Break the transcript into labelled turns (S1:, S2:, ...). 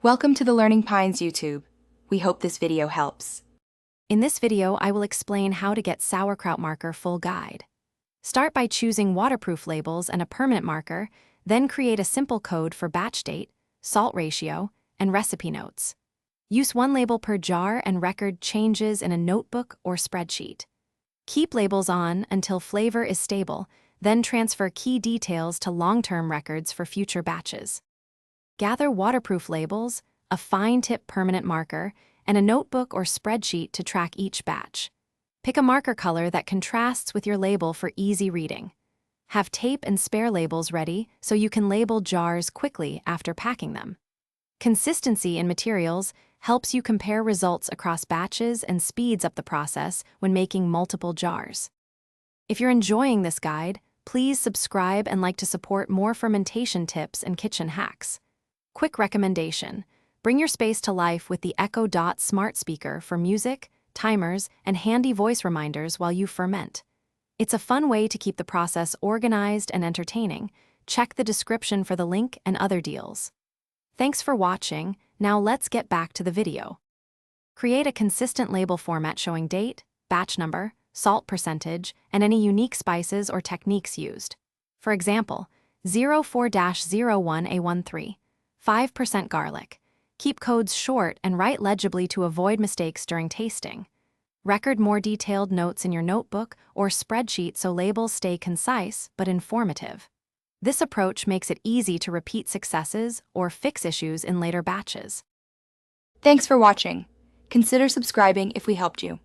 S1: Welcome to the Learning Pines YouTube. We hope this video helps.
S2: In this video, I will explain how to get sauerkraut marker full guide. Start by choosing waterproof labels and a permanent marker, then create a simple code for batch date, salt ratio, and recipe notes. Use one label per jar and record changes in a notebook or spreadsheet. Keep labels on until flavor is stable, then transfer key details to long-term records for future batches. Gather waterproof labels, a fine-tip permanent marker, and a notebook or spreadsheet to track each batch. Pick a marker color that contrasts with your label for easy reading. Have tape and spare labels ready so you can label jars quickly after packing them. Consistency in materials helps you compare results across batches and speeds up the process when making multiple jars. If you're enjoying this guide, please subscribe and like to support more fermentation tips and kitchen hacks. Quick recommendation: bring your space to life with the Echo Dot smart speaker for music, timers, and handy voice reminders while you ferment. It's a fun way to keep the process organized and entertaining. Check the description for the link and other deals. Thanks for watching. Now let's get back to the video. Create a consistent label format showing date, batch number, salt percentage, and any unique spices or techniques used. For example, 04-01A13. 5% garlic. Keep codes short and write legibly to avoid mistakes during tasting. Record more detailed notes in your notebook or spreadsheet so labels stay concise but informative. This approach makes it easy to repeat successes or fix issues in later batches.
S1: Thanks for watching. Consider subscribing if we helped you.